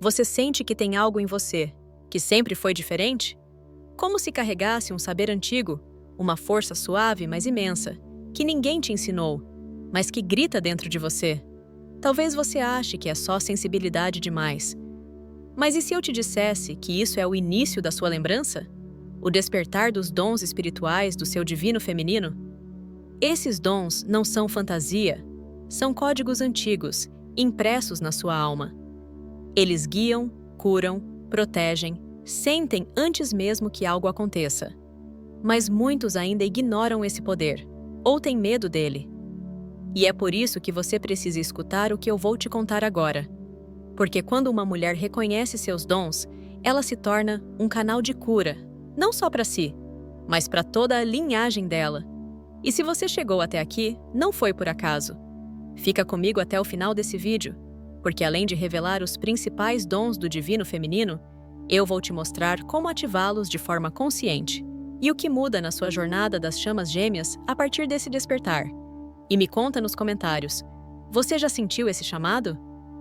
Você sente que tem algo em você, que sempre foi diferente? Como se carregasse um saber antigo, uma força suave, mas imensa, que ninguém te ensinou, mas que grita dentro de você. Talvez você ache que é só sensibilidade demais. Mas e se eu te dissesse que isso é o início da sua lembrança? O despertar dos dons espirituais do seu divino feminino? Esses dons não são fantasia, são códigos antigos, impressos na sua alma. Eles guiam, curam, protegem, sentem antes mesmo que algo aconteça. Mas muitos ainda ignoram esse poder, ou têm medo dele. E é por isso que você precisa escutar o que eu vou te contar agora. Porque quando uma mulher reconhece seus dons, ela se torna um canal de cura, não só para si, mas para toda a linhagem dela. E se você chegou até aqui, não foi por acaso. Fica comigo até o final desse vídeo, porque além de revelar os principais dons do divino feminino, eu vou te mostrar como ativá-los de forma consciente e o que muda na sua jornada das chamas gêmeas a partir desse despertar. E me conta nos comentários, você já sentiu esse chamado?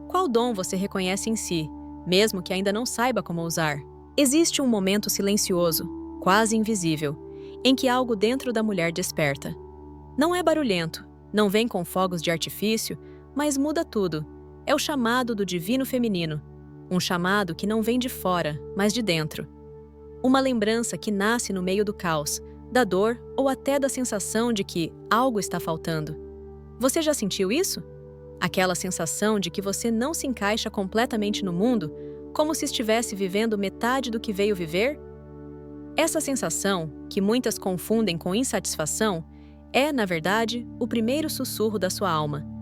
Qual dom você reconhece em si, mesmo que ainda não saiba como usar? Existe um momento silencioso, quase invisível, em que algo dentro da mulher desperta. Não é barulhento, não vem com fogos de artifício, mas muda tudo. É o chamado do divino feminino, um chamado que não vem de fora, mas de dentro. Uma lembrança que nasce no meio do caos, da dor ou até da sensação de que algo está faltando. Você já sentiu isso? Aquela sensação de que você não se encaixa completamente no mundo, como se estivesse vivendo metade do que veio viver? Essa sensação, que muitas confundem com insatisfação, é, na verdade, o primeiro sussurro da sua alma.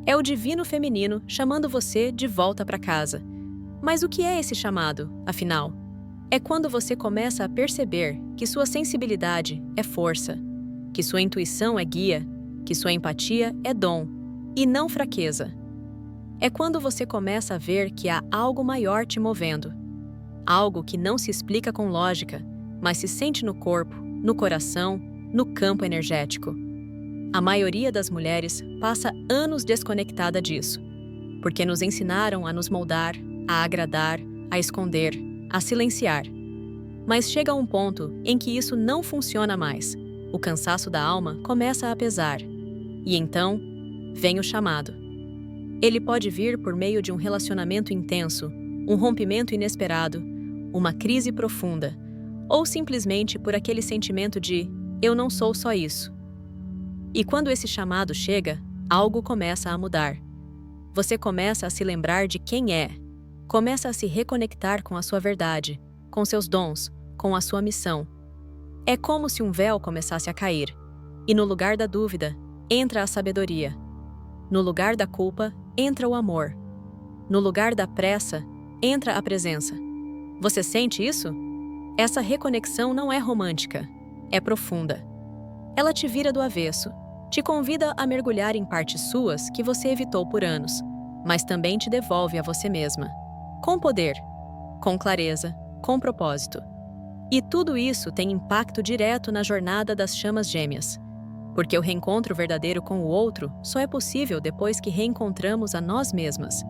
É o divino feminino chamando você de volta para casa. Mas o que é esse chamado, afinal? É quando você começa a perceber que sua sensibilidade é força, que sua intuição é guia, que sua empatia é dom, e não fraqueza. É quando você começa a ver que há algo maior te movendo. Algo que não se explica com lógica, mas se sente no corpo, no coração, no campo energético. A maioria das mulheres passa anos desconectada disso, porque nos ensinaram a nos moldar, a agradar, a esconder, a silenciar. Mas chega um ponto em que isso não funciona mais. O cansaço da alma começa a pesar. E então, vem o chamado. Ele pode vir por meio de um relacionamento intenso, um rompimento inesperado, uma crise profunda, ou simplesmente por aquele sentimento de eu não sou só isso. E quando esse chamado chega, algo começa a mudar. Você começa a se lembrar de quem é, começa a se reconectar com a sua verdade, com seus dons, com a sua missão. É como se um véu começasse a cair, e no lugar da dúvida, entra a sabedoria. No lugar da culpa, entra o amor. No lugar da pressa, entra a presença. Você sente isso? Essa reconexão não é romântica, é profunda. Ela te vira do avesso, te convida a mergulhar em partes suas que você evitou por anos, mas também te devolve a você mesma. Com poder, com clareza, com propósito. E tudo isso tem impacto direto na jornada das chamas gêmeas. Porque o reencontro verdadeiro com o outro só é possível depois que reencontramos a nós mesmas.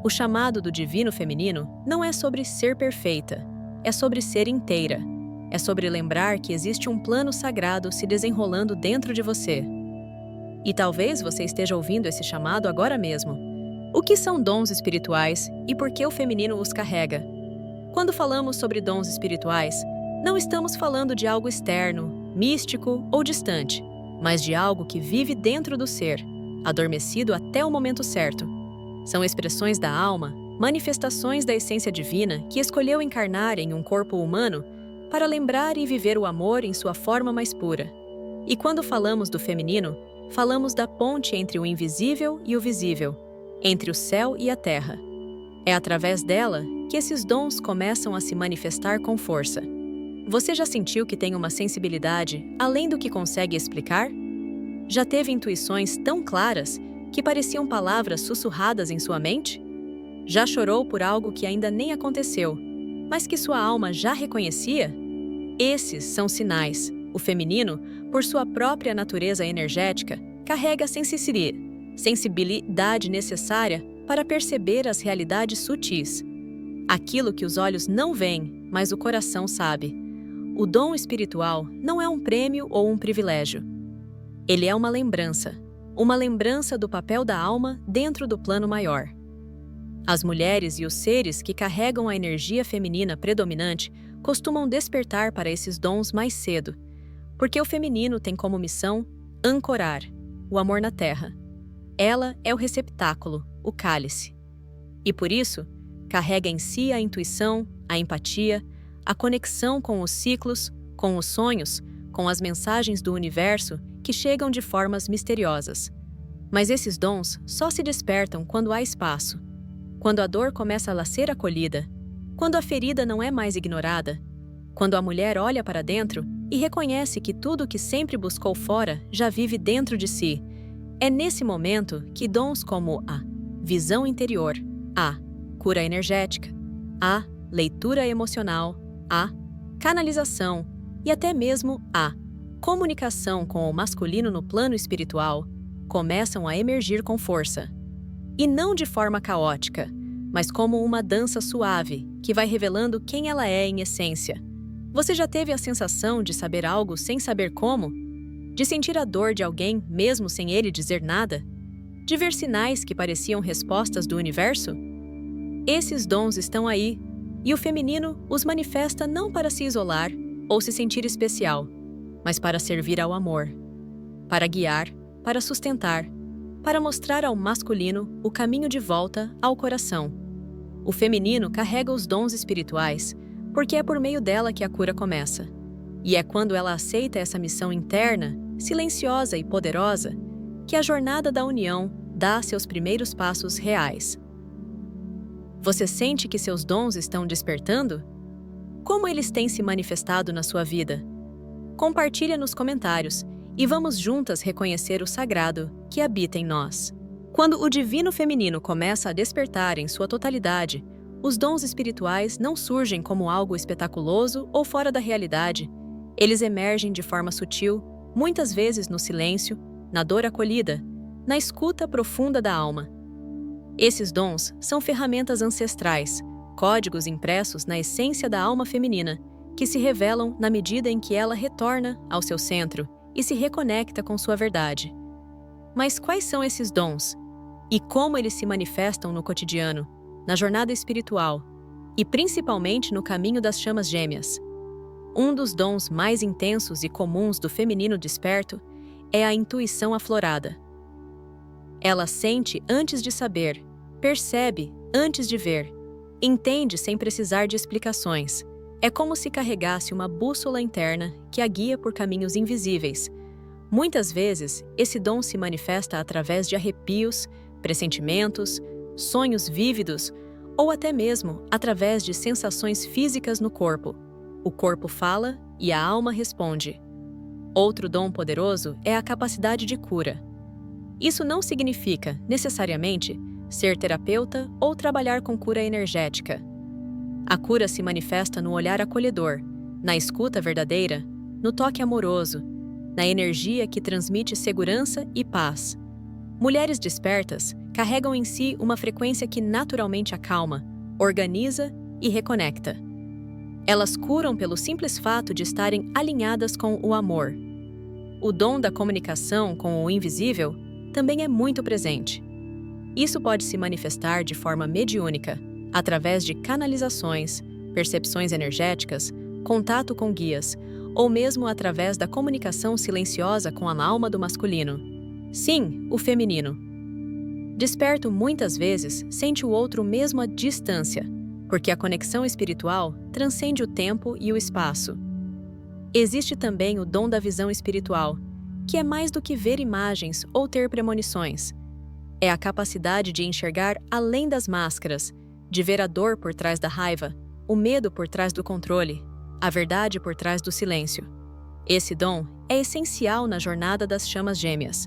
O chamado do divino feminino não é sobre ser perfeita, é sobre ser inteira. É sobre lembrar que existe um plano sagrado se desenrolando dentro de você. E talvez você esteja ouvindo esse chamado agora mesmo. O que são dons espirituais e por que o feminino os carrega? Quando falamos sobre dons espirituais, não estamos falando de algo externo, místico ou distante, mas de algo que vive dentro do ser, adormecido até o momento certo. São expressões da alma, manifestações da essência divina que escolheu encarnar em um corpo humano para lembrar e viver o amor em sua forma mais pura. E quando falamos do feminino, falamos da ponte entre o invisível e o visível, entre o céu e a terra. É através dela que esses dons começam a se manifestar com força. Você já sentiu que tem uma sensibilidade além do que consegue explicar? Já teve intuições tão claras que pareciam palavras sussurradas em sua mente? Já chorou por algo que ainda nem aconteceu, mas que sua alma já reconhecia? Esses são sinais. O feminino, por sua própria natureza energética, carrega a sensibilidade necessária para perceber as realidades sutis. Aquilo que os olhos não veem, mas o coração sabe. O dom espiritual não é um prêmio ou um privilégio. Ele é uma lembrança do papel da alma dentro do plano maior. As mulheres e os seres que carregam a energia feminina predominante costumam despertar para esses dons mais cedo, porque o feminino tem como missão ancorar o amor na terra. Ela é o receptáculo, o cálice. E por isso, carrega em si a intuição, a empatia, a conexão com os ciclos, com os sonhos, com as mensagens do universo que chegam de formas misteriosas. Mas esses dons só se despertam quando há espaço, quando a dor começa a ser acolhida, quando a ferida não é mais ignorada, quando a mulher olha para dentro e reconhece que tudo o que sempre buscou fora já vive dentro de si. É nesse momento que dons como a visão interior, a cura energética, a leitura emocional, a canalização e até mesmo a comunicação com o masculino no plano espiritual começam a emergir com força. E não de forma caótica, mas como uma dança suave que vai revelando quem ela é em essência. Você já teve a sensação de saber algo sem saber como? De sentir a dor de alguém mesmo sem ele dizer nada? De ver sinais que pareciam respostas do universo? Esses dons estão aí, e o feminino os manifesta não para se isolar ou se sentir especial, mas para servir ao amor, para guiar, para sustentar, para mostrar ao masculino o caminho de volta ao coração. O feminino carrega os dons espirituais porque é por meio dela que a cura começa. E é quando ela aceita essa missão interna, silenciosa e poderosa, que a jornada da união dá seus primeiros passos reais. Você sente que seus dons estão despertando? Como eles têm se manifestado na sua vida? Compartilha nos comentários e vamos juntas reconhecer o sagrado que habita em nós. Quando o divino feminino começa a despertar em sua totalidade, os dons espirituais não surgem como algo espetaculoso ou fora da realidade. Eles emergem de forma sutil, muitas vezes no silêncio, na dor acolhida, na escuta profunda da alma. Esses dons são ferramentas ancestrais, códigos impressos na essência da alma feminina, que se revelam na medida em que ela retorna ao seu centro e se reconecta com sua verdade. Mas quais são esses dons? E como eles se manifestam no cotidiano, na jornada espiritual e principalmente no caminho das chamas gêmeas? Um dos dons mais intensos e comuns do feminino desperto é a intuição aflorada. Ela sente antes de saber, percebe antes de ver, entende sem precisar de explicações. É como se carregasse uma bússola interna que a guia por caminhos invisíveis. Muitas vezes, esse dom se manifesta através de arrepios, pressentimentos, sonhos vívidos ou até mesmo através de sensações físicas no corpo. O corpo fala e a alma responde. Outro dom poderoso é a capacidade de cura. Isso não significa, necessariamente, ser terapeuta ou trabalhar com cura energética. A cura se manifesta no olhar acolhedor, na escuta verdadeira, no toque amoroso, na energia que transmite segurança e paz. Mulheres despertas carregam em si uma frequência que naturalmente acalma, organiza e reconecta. Elas curam pelo simples fato de estarem alinhadas com o amor. O dom da comunicação com o invisível também é muito presente. Isso pode se manifestar de forma mediúnica, através de canalizações, percepções energéticas, contato com guias, ou mesmo através da comunicação silenciosa com a alma do masculino. Sim, o feminino. Desperto muitas vezes sente o outro mesmo à distância, porque a conexão espiritual transcende o tempo e o espaço. Existe também o dom da visão espiritual, que é mais do que ver imagens ou ter premonições. É a capacidade de enxergar além das máscaras, de ver a dor por trás da raiva, o medo por trás do controle, a verdade por trás do silêncio. Esse dom é essencial na jornada das chamas gêmeas,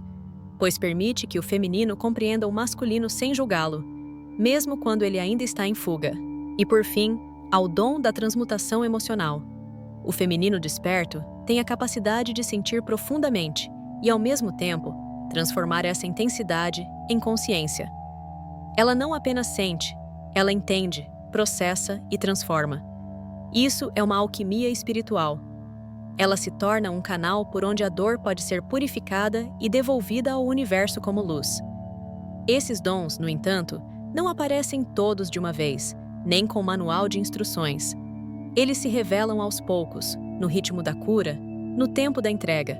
pois permite que o feminino compreenda o masculino sem julgá-lo, mesmo quando ele ainda está em fuga. E por fim, ao dom da transmutação emocional. O feminino desperto tem a capacidade de sentir profundamente e, ao mesmo tempo, transformar essa intensidade em consciência. Ela não apenas sente, ela entende, processa e transforma. Isso é uma alquimia espiritual. Ela se torna um canal por onde a dor pode ser purificada e devolvida ao universo como luz. Esses dons, no entanto, não aparecem todos de uma vez, nem com manual de instruções. Eles se revelam aos poucos, no ritmo da cura, no tempo da entrega.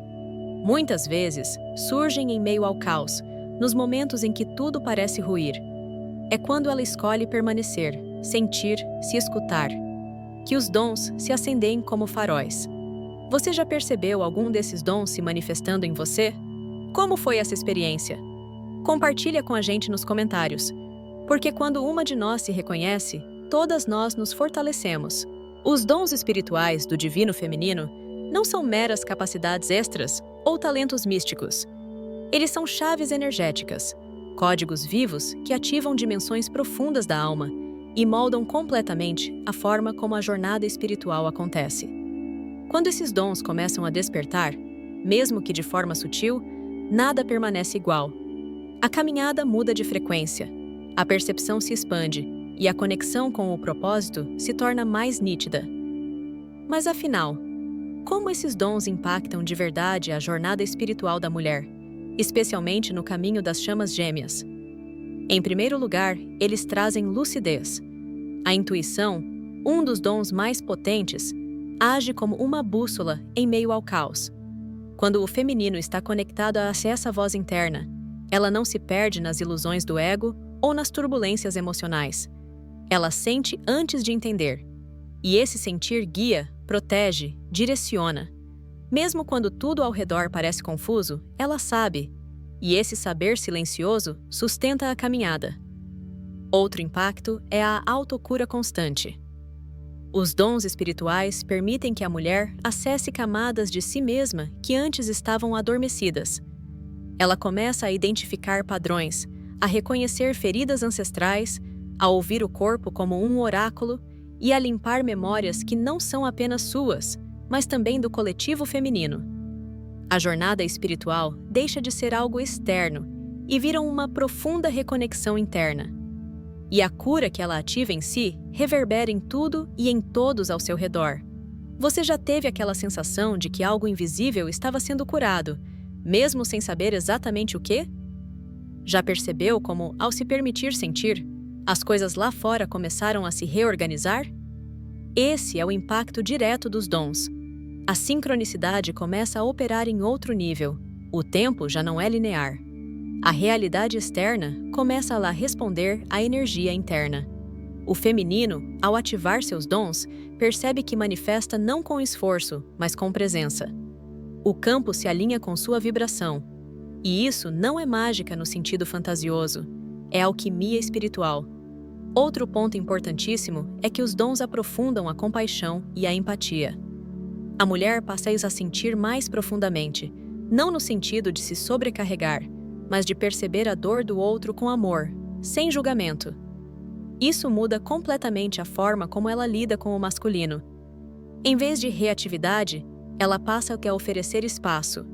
Muitas vezes, surgem em meio ao caos, nos momentos em que tudo parece ruir. É quando ela escolhe permanecer, sentir, se escutar, que os dons se acendem como faróis. Você já percebeu algum desses dons se manifestando em você? Como foi essa experiência? Compartilha com a gente nos comentários, porque quando uma de nós se reconhece, todas nós nos fortalecemos. Os dons espirituais do divino feminino não são meras capacidades extras ou talentos místicos. Eles são chaves energéticas, códigos vivos que ativam dimensões profundas da alma e moldam completamente a forma como a jornada espiritual acontece. Quando esses dons começam a despertar, mesmo que de forma sutil, nada permanece igual. A caminhada muda de frequência, a percepção se expande e a conexão com o propósito se torna mais nítida. Mas afinal, como esses dons impactam de verdade a jornada espiritual da mulher, especialmente no caminho das chamas gêmeas? Em primeiro lugar, eles trazem lucidez. A intuição, um dos dons mais potentes, age como uma bússola em meio ao caos. Quando o feminino está conectado a essa voz interna, ela não se perde nas ilusões do ego ou nas turbulências emocionais. Ela sente antes de entender. E esse sentir guia, protege, direciona. Mesmo quando tudo ao redor parece confuso, ela sabe. E esse saber silencioso sustenta a caminhada. Outro impacto é a autocura constante. Os dons espirituais permitem que a mulher acesse camadas de si mesma que antes estavam adormecidas. Ela começa a identificar padrões, a reconhecer feridas ancestrais, a ouvir o corpo como um oráculo e a limpar memórias que não são apenas suas, mas também do coletivo feminino. A jornada espiritual deixa de ser algo externo e vira uma profunda reconexão interna. E a cura que ela ativa em si reverbera em tudo e em todos ao seu redor. Você já teve aquela sensação de que algo invisível estava sendo curado, mesmo sem saber exatamente o quê? Já percebeu como, ao se permitir sentir, as coisas lá fora começaram a se reorganizar? Esse é o impacto direto dos dons. A sincronicidade começa a operar em outro nível. O tempo já não é linear. A realidade externa começa a lá responder à energia interna. O feminino, ao ativar seus dons, percebe que manifesta não com esforço, mas com presença. O campo se alinha com sua vibração. E isso não é mágica no sentido fantasioso. É alquimia espiritual. Outro ponto importantíssimo é que os dons aprofundam a compaixão e a empatia. A mulher passa a sentir mais profundamente, não no sentido de se sobrecarregar, mas de perceber a dor do outro com amor, sem julgamento. Isso muda completamente a forma como ela lida com o masculino. Em vez de reatividade, ela passa a oferecer espaço.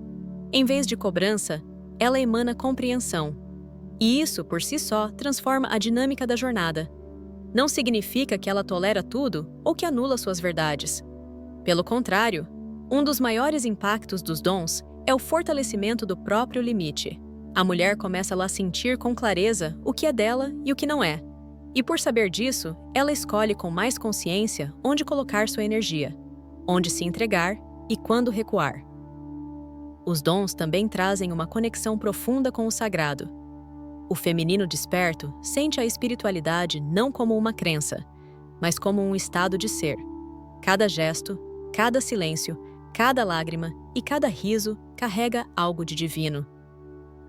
Em vez de cobrança, ela emana compreensão. E isso, por si só, transforma a dinâmica da jornada. Não significa que ela tolera tudo ou que anula suas verdades. Pelo contrário, um dos maiores impactos dos dons é o fortalecimento do próprio limite. A mulher começa a sentir com clareza o que é dela e o que não é. E por saber disso, ela escolhe com mais consciência onde colocar sua energia, onde se entregar e quando recuar. Os dons também trazem uma conexão profunda com o sagrado. O feminino desperto sente a espiritualidade não como uma crença, mas como um estado de ser. Cada gesto, cada silêncio, cada lágrima e cada riso carrega algo de divino.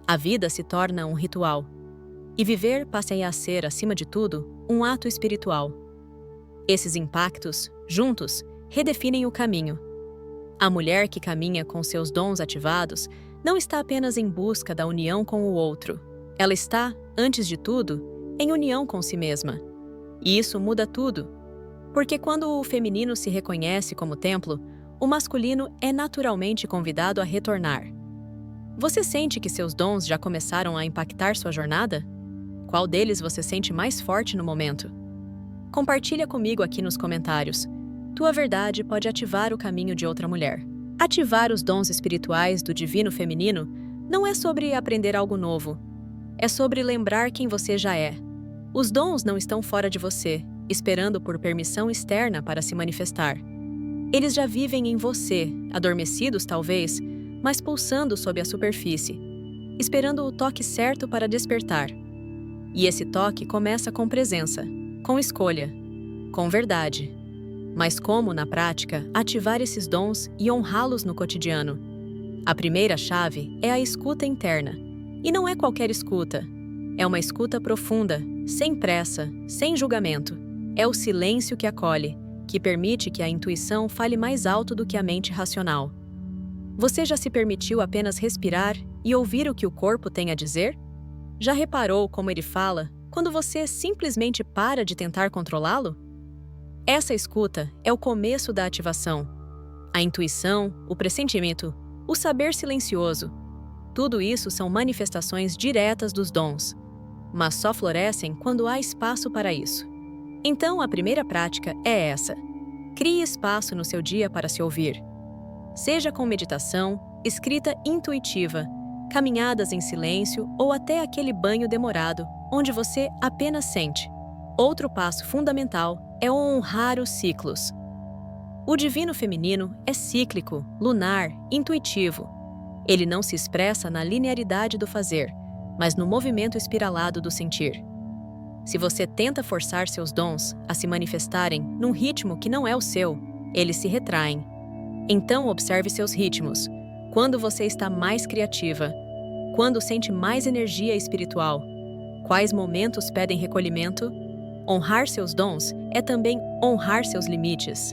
A vida se torna um ritual. E viver passa a ser, acima de tudo, um ato espiritual. Esses impactos, juntos, redefinem o caminho. A mulher que caminha com seus dons ativados não está apenas em busca da união com o outro. Ela está, antes de tudo, em união com si mesma. E isso muda tudo. Porque quando o feminino se reconhece como templo, o masculino é naturalmente convidado a retornar. Você sente que seus dons já começaram a impactar sua jornada? Qual deles você sente mais forte no momento? Compartilha comigo aqui nos comentários. Tua verdade pode ativar o caminho de outra mulher. Ativar os dons espirituais do divino feminino não é sobre aprender algo novo. É sobre lembrar quem você já é. Os dons não estão fora de você, esperando por permissão externa para se manifestar. Eles já vivem em você, adormecidos talvez, mas pulsando sob a superfície, esperando o toque certo para despertar. E esse toque começa com presença, com escolha, com verdade. Mas como, na prática, ativar esses dons e honrá-los no cotidiano? A primeira chave é a escuta interna. E não é qualquer escuta. É uma escuta profunda, sem pressa, sem julgamento. É o silêncio que acolhe, que permite que a intuição fale mais alto do que a mente racional. Você já se permitiu apenas respirar e ouvir o que o corpo tem a dizer? Já reparou como ele fala quando você simplesmente para de tentar controlá-lo? Essa escuta é o começo da ativação. A intuição, o pressentimento, o saber silencioso. Tudo isso são manifestações diretas dos dons, mas só florescem quando há espaço para isso. Então, a primeira prática é essa. Crie espaço no seu dia para se ouvir. Seja com meditação, escrita intuitiva, caminhadas em silêncio ou até aquele banho demorado, onde você apenas sente. Outro passo fundamental é honrar os ciclos. O divino feminino é cíclico, lunar, intuitivo. Ele não se expressa na linearidade do fazer, mas no movimento espiralado do sentir. Se você tenta forçar seus dons a se manifestarem num ritmo que não é o seu, eles se retraem. Então observe seus ritmos. Quando você está mais criativa? Quando sente mais energia espiritual? Quais momentos pedem recolhimento? Honrar seus dons é também honrar seus limites.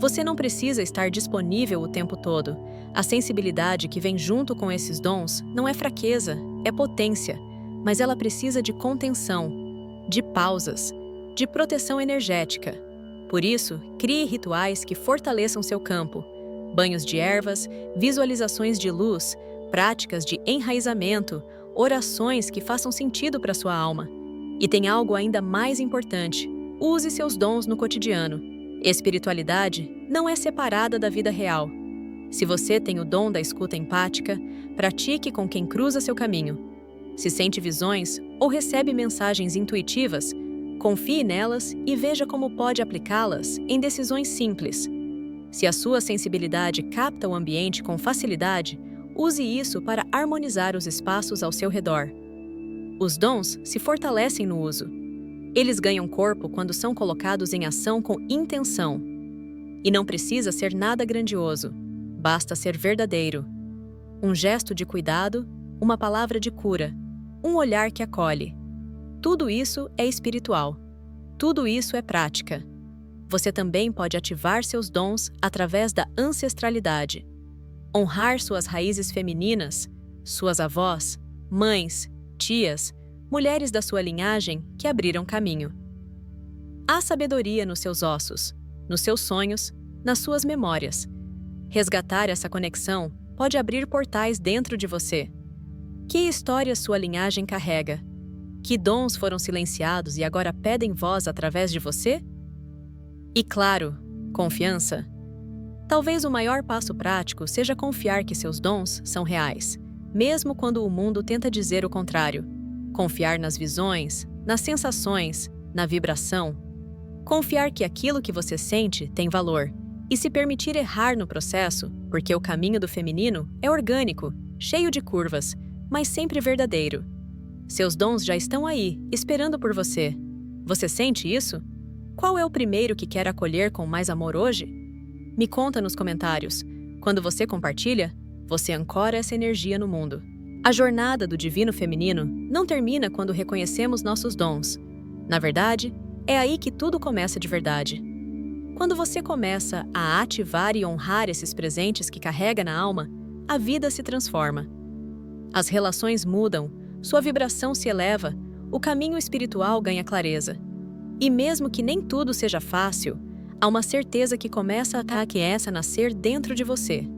Você não precisa estar disponível o tempo todo. A sensibilidade que vem junto com esses dons não é fraqueza, é potência, mas ela precisa de contenção, de pausas, de proteção energética. Por isso, crie rituais que fortaleçam seu campo. Banhos de ervas, visualizações de luz, práticas de enraizamento, orações que façam sentido para sua alma. E tem algo ainda mais importante: use seus dons no cotidiano. Espiritualidade não é separada da vida real. Se você tem o dom da escuta empática, pratique com quem cruza seu caminho. Se sente visões ou recebe mensagens intuitivas, confie nelas e veja como pode aplicá-las em decisões simples. Se a sua sensibilidade capta o ambiente com facilidade, use isso para harmonizar os espaços ao seu redor. Os dons se fortalecem no uso. Eles ganham corpo quando são colocados em ação com intenção. E não precisa ser nada grandioso, basta ser verdadeiro. Um gesto de cuidado, uma palavra de cura, um olhar que acolhe. Tudo isso é espiritual. Tudo isso é prática. Você também pode ativar seus dons através da ancestralidade. Honrar suas raízes femininas, suas avós, mães, tias, mulheres da sua linhagem que abriram caminho. Há sabedoria nos seus ossos, nos seus sonhos, nas suas memórias. Resgatar essa conexão pode abrir portais dentro de você. Que história sua linhagem carrega? Que dons foram silenciados e agora pedem voz através de você? E claro, confiança. Talvez o maior passo prático seja confiar que seus dons são reais, mesmo quando o mundo tenta dizer o contrário. Confiar nas visões, nas sensações, na vibração. Confiar que aquilo que você sente tem valor e se permitir errar no processo, porque o caminho do feminino é orgânico, cheio de curvas, mas sempre verdadeiro. Seus dons já estão aí, esperando por você. Você sente isso? Qual é o primeiro que quer acolher com mais amor hoje? Me conta nos comentários. Quando você compartilha, você ancora essa energia no mundo. A jornada do divino feminino não termina quando reconhecemos nossos dons. Na verdade, é aí que tudo começa de verdade. Quando você começa a ativar e honrar esses presentes que carrega na alma, a vida se transforma. As relações mudam, sua vibração se eleva, o caminho espiritual ganha clareza. E mesmo que nem tudo seja fácil, há uma certeza que começa a nascer dentro de você.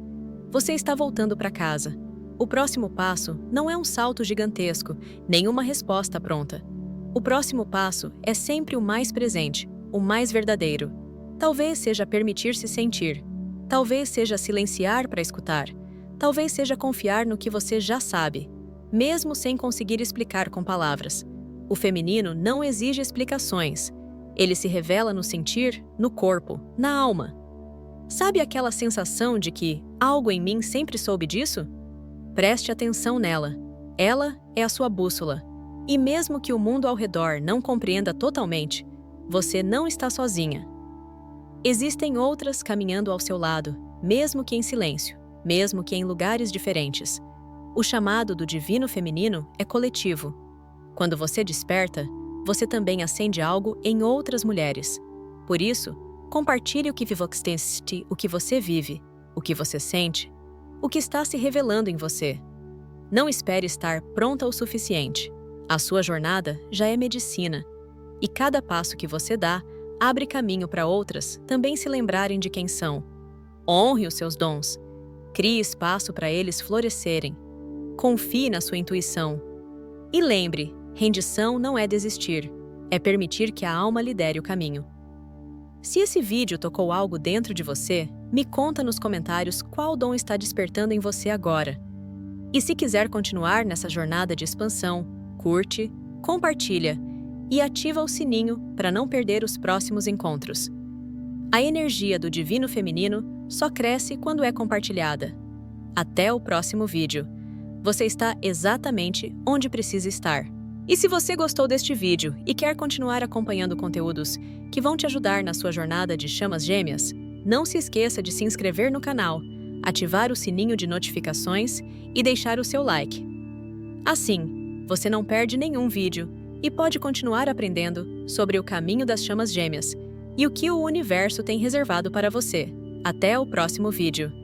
Você está voltando para casa. O próximo passo não é um salto gigantesco, nem uma resposta pronta. O próximo passo é sempre o mais presente, o mais verdadeiro. Talvez seja permitir-se sentir. Talvez seja silenciar para escutar. Talvez seja confiar no que você já sabe, mesmo sem conseguir explicar com palavras. O feminino não exige explicações. Ele se revela no sentir, no corpo, na alma. Sabe aquela sensação de que algo em mim sempre soube disso? Preste atenção nela. Ela é a sua bússola. E mesmo que o mundo ao redor não compreenda totalmente, você não está sozinha. Existem outras caminhando ao seu lado, mesmo que em silêncio, mesmo que em lugares diferentes. O chamado do divino feminino é coletivo. Quando você desperta, você também acende algo em outras mulheres. Por isso, compartilhe o que vivoxteste, o que você vive, o que você sente, o que está se revelando em você. Não espere estar pronta o suficiente. A sua jornada já é medicina. E cada passo que você dá abre caminho para outras também se lembrarem de quem são. Honre os seus dons. Crie espaço para eles florescerem. Confie na sua intuição. E lembre, rendição não é desistir, é permitir que a alma lidere o caminho. Se esse vídeo tocou algo dentro de você, me conta nos comentários qual dom está despertando em você agora. E se quiser continuar nessa jornada de expansão, curte, compartilha e ativa o sininho para não perder os próximos encontros. A energia do divino feminino só cresce quando é compartilhada. Até o próximo vídeo. Você está exatamente onde precisa estar. E se você gostou deste vídeo e quer continuar acompanhando conteúdos que vão te ajudar na sua jornada de chamas gêmeas, não se esqueça de se inscrever no canal, ativar o sininho de notificações e deixar o seu like. Assim, você não perde nenhum vídeo e pode continuar aprendendo sobre o caminho das chamas gêmeas e o que o universo tem reservado para você. Até o próximo vídeo.